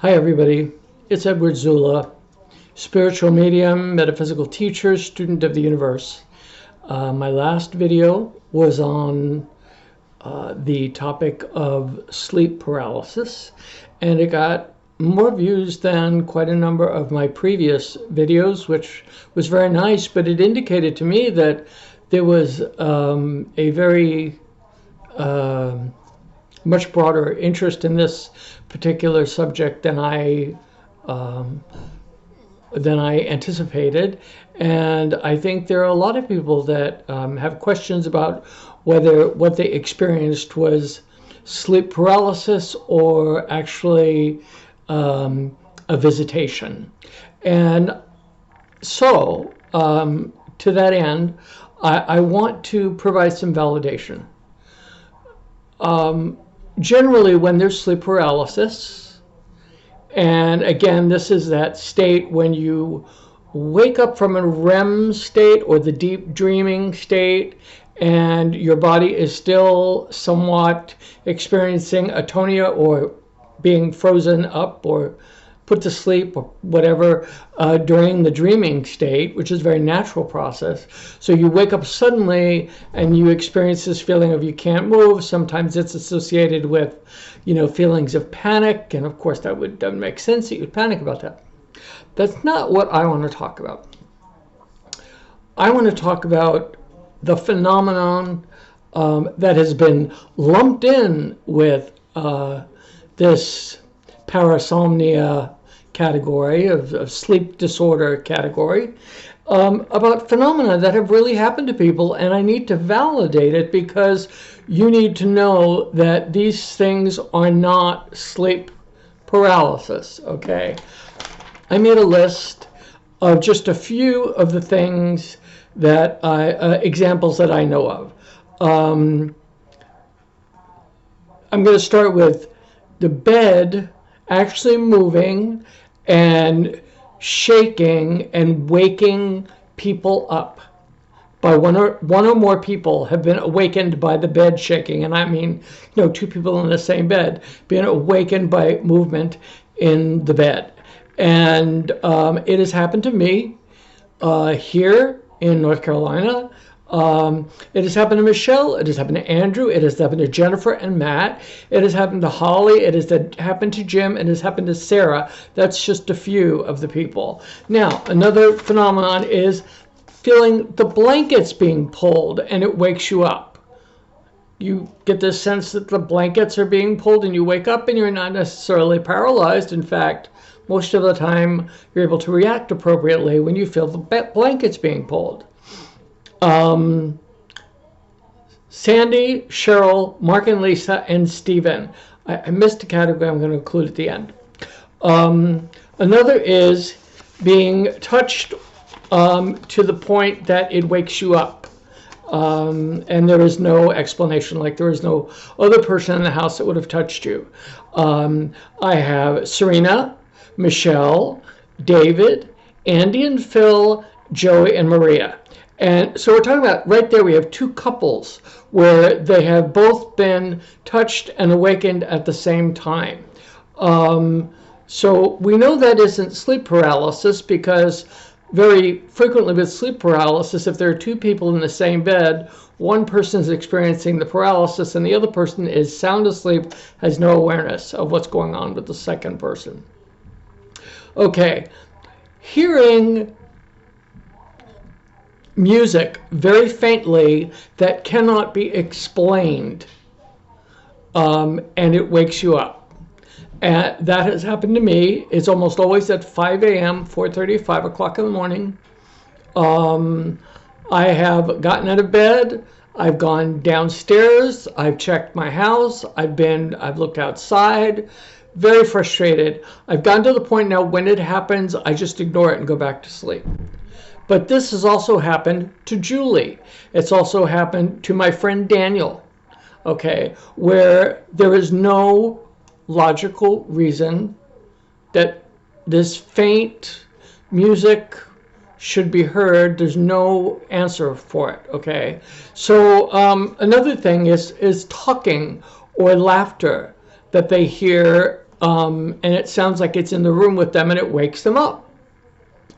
Hi everybody, it's Edward Zula, spiritual medium, metaphysical teacher, student of the universe. My last video was on the topic of sleep paralysis, and it got more views than quite a number of my previous videos, which was very nice, but it indicated to me that there was a very much broader interest in this particular subject than I anticipated, and I think there are a lot of people that have questions about whether what they experienced was sleep paralysis or actually a visitation. And so to that end, I want to provide some validation. Generally, when there's sleep paralysis, and again, this is that state when you wake up from a REM state or the deep dreaming state, and your body is still somewhat experiencing atonia or being frozen up or put to sleep or whatever during the dreaming state, which is a very natural process. So you wake up suddenly and you experience this feeling of you can't move. Sometimes it's associated with, feelings of panic. And of course, that doesn't make sense that you'd panic about that. That's not what I want to talk about. I want to talk about the phenomenon that has been lumped in with this parasomnia category of sleep disorder category, about phenomena that have really happened to people, and I need to validate it because you need to know that these things are not sleep paralysis. Okay, I made a list of just a few of the things that examples that I know of. I'm going to start with the bed actually moving and shaking and waking people up. By one or more people have been awakened by the bed shaking, and I mean, two people in the same bed being awakened by movement in the bed. And it has happened to me here in North Carolina. It has happened to Michelle, it has happened to Andrew, it has happened to Jennifer and Matt, it has happened to Holly, it has happened to Jim, it has happened to Sarah. That's just a few of the people. Now, another phenomenon is feeling the blankets being pulled and it wakes you up. You get this sense that the blankets are being pulled and you wake up and you're not necessarily paralyzed. In fact, most of the time you're able to react appropriately when you feel the blankets being pulled. Sandy, Cheryl, Mark and Lisa, and Stephen. I missed a category I'm going to include at the end. Another is being touched to the point that it wakes you up. And there is no explanation, like there is no other person in the house that would have touched you. I have Serena, Michelle, David, Andy and Phil, Joey and Maria. And so we're talking about right there, we have two couples where they have both been touched and awakened at the same time. So we know that isn't sleep paralysis because very frequently with sleep paralysis, if there are two people in the same bed, one person is experiencing the paralysis and the other person is sound asleep, has no awareness of what's going on with the second person. Okay, hearing music very faintly that cannot be explained, and it wakes you up. And that has happened to me. It's almost always at 5 a.m., 4:30, 5 o'clock in the morning. I have gotten out of bed, I've gone downstairs, I've checked my house, I've looked outside, very frustrated. I've gotten to the point now when it happens, I just ignore it and go back to sleep. But this has also happened to Julie. It's also happened to my friend Daniel, okay, where there is no logical reason that this faint music should be heard. There's no answer for it, okay? So another thing is talking or laughter that they hear and it sounds like it's in the room with them and it wakes them up.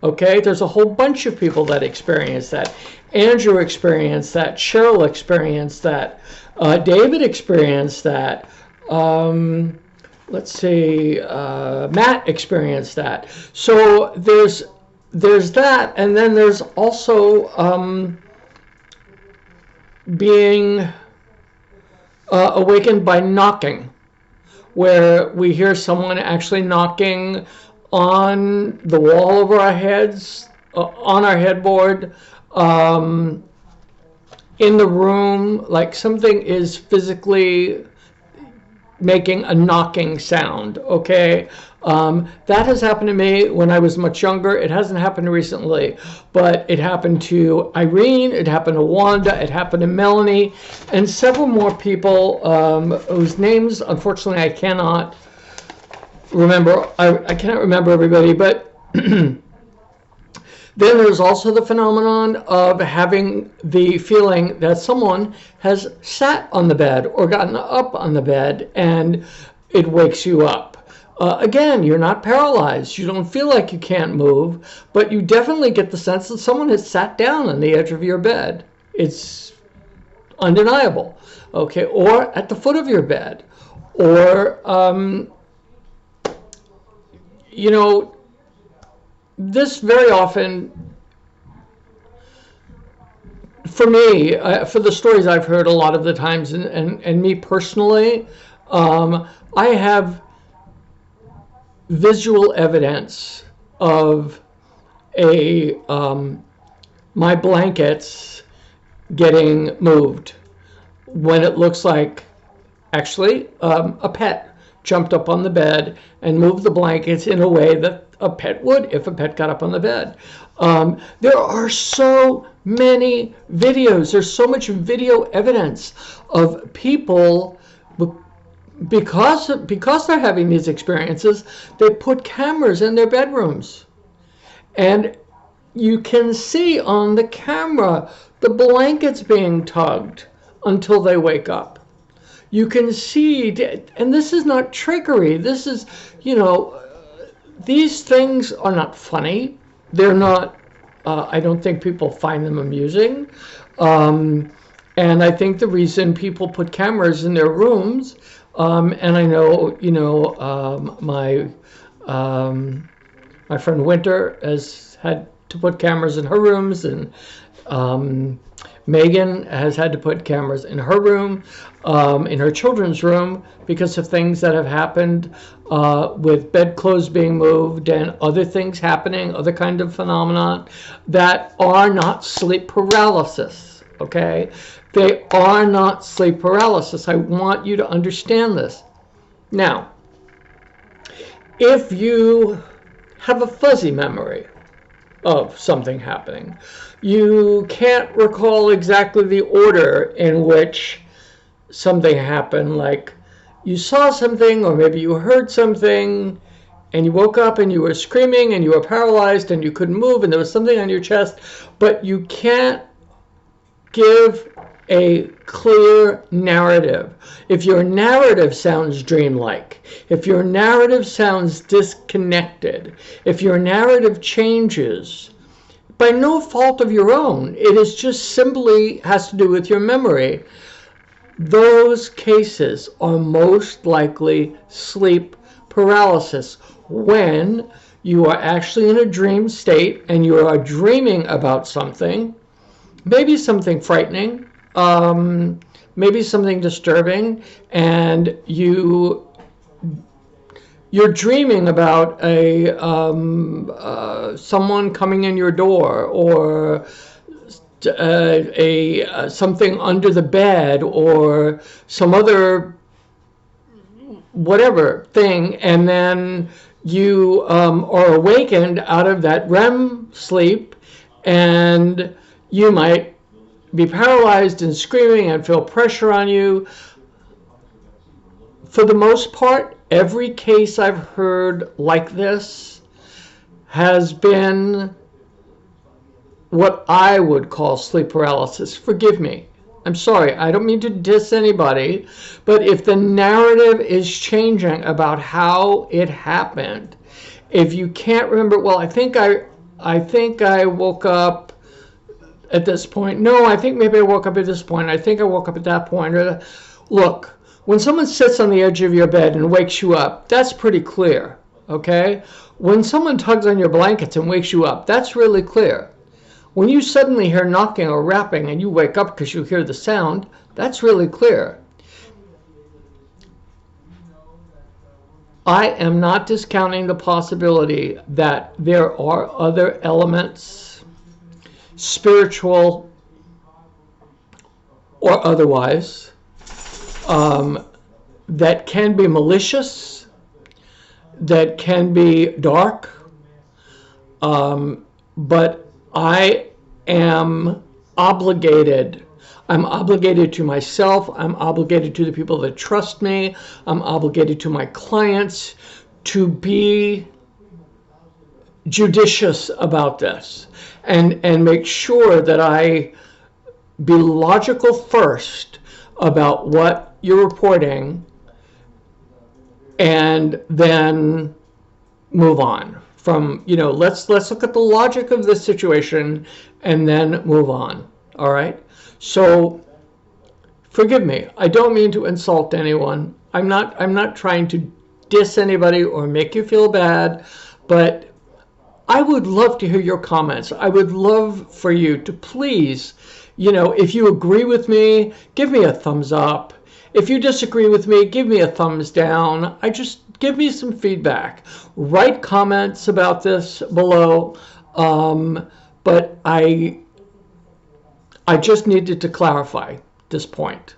Okay, there's a whole bunch of people that experience that. Andrew experienced that. Cheryl experienced that. David experienced that. Let's see, Matt experienced that. So there's that, and then there's also being awakened by knocking, where we hear someone actually knocking on the wall over our heads, on our headboard, in the room, like something is physically making a knocking sound, okay? That has happened to me when I was much younger. It hasn't happened recently, but it happened to Irene, it happened to Wanda, it happened to Melanie, and several more people whose names, unfortunately, I cannot remember. I cannot remember everybody, but then there's also the phenomenon of having the feeling that someone has sat on the bed or gotten up on the bed and it wakes you up. Again, you're not paralyzed. You don't feel like you can't move, but you definitely get the sense that someone has sat down on the edge of your bed. It's undeniable. Okay, or at the foot of your bed, or, you know, this very often, for me, for the stories I've heard a lot of the times, and me personally, I have visual evidence of my blankets getting moved when it looks like actually a pet jumped up on the bed and moved the blankets in a way that a pet would if a pet got up on the bed. There are so many videos. There's so much video evidence of people, because they're having these experiences, they put cameras in their bedrooms. And you can see on the camera the blankets being tugged until they wake up. You can see, and this is not trickery. This is, you know, these things are not funny. They're not, I don't think people find them amusing. And I think the reason people put cameras in their rooms, and I know, you know, my friend Winter has had to put cameras in her rooms, and Megan has had to put cameras in her room, in her children's room, because of things that have happened with bedclothes being moved and other things happening, other kind of phenomenon that are not sleep paralysis, okay? They are not sleep paralysis. I want you to understand this. Now, if you have a fuzzy memory of something happening, you can't recall exactly the order in which something happened, like you saw something or maybe you heard something and you woke up and you were screaming and you were paralyzed and you couldn't move and there was something on your chest, but you can't give a clear narrative. If your narrative sounds dreamlike, if your narrative sounds disconnected, if your narrative changes, by no fault of your own, it is just simply has to do with your memory, those cases are most likely sleep paralysis, when you are actually in a dream state and you are dreaming about something, maybe something frightening, maybe something disturbing, and you're dreaming about someone coming in your door, or something under the bed, or some other whatever thing, and then you are awakened out of that REM sleep, and you might be paralyzed and screaming and feel pressure on you. For the most part, every case I've heard like this has been what I would call sleep paralysis. Forgive me. I'm sorry, I don't mean to diss anybody, but if the narrative is changing about how it happened, if you can't remember, well, I think I woke up at this point. No, I think maybe I woke up at this point. I think I woke up at that point. Look, when someone sits on the edge of your bed and wakes you up, that's pretty clear, okay? When someone tugs on your blankets and wakes you up, that's really clear. When you suddenly hear knocking or rapping and you wake up because you hear the sound, that's really clear. I am not discounting the possibility that there are other elements, spiritual or otherwise, that can be malicious, that can be dark, but I am obligated. I'm obligated to myself. I'm obligated to the people that trust me. I'm obligated to my clients to be judicious about this and make sure that I be logical first about what you're reporting and then move on from, let's look at the logic of this situation and then move on. All right. So forgive me. I don't mean to insult anyone. I'm not trying to diss anybody or make you feel bad, but I would love to hear your comments. I would love for you to please, if you agree with me, give me a thumbs up. If you disagree with me, give me a thumbs down. Give me some feedback. Write comments about this below. But I just needed to clarify this point.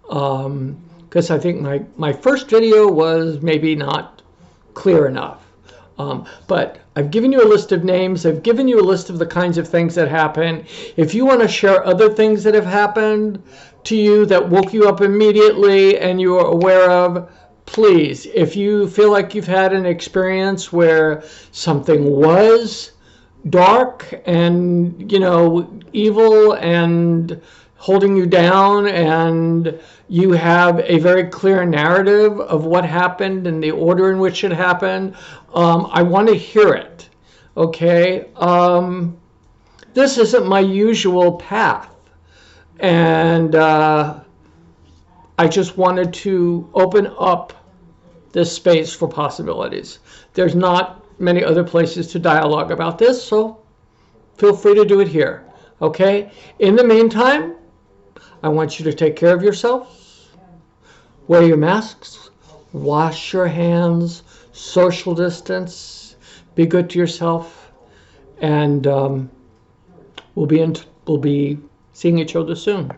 Because I think my first video was maybe not clear enough. But I've given you a list of names. I've given you a list of the kinds of things that happen. If you want to share other things that have happened to you that woke you up immediately and you are aware of, please, if you feel like you've had an experience where something was dark and, evil and holding you down, and you have a very clear narrative of what happened and the order in which it happened, I want to hear it. Okay? This isn't my usual path. And I just wanted to open up this space for possibilities. There's not many other places to dialogue about this, so feel free to do it here. Okay? In the meantime, I want you to take care of yourselves. Wear your masks. Wash your hands. Social distance. Be good to yourself. And we'll be seeing each other soon.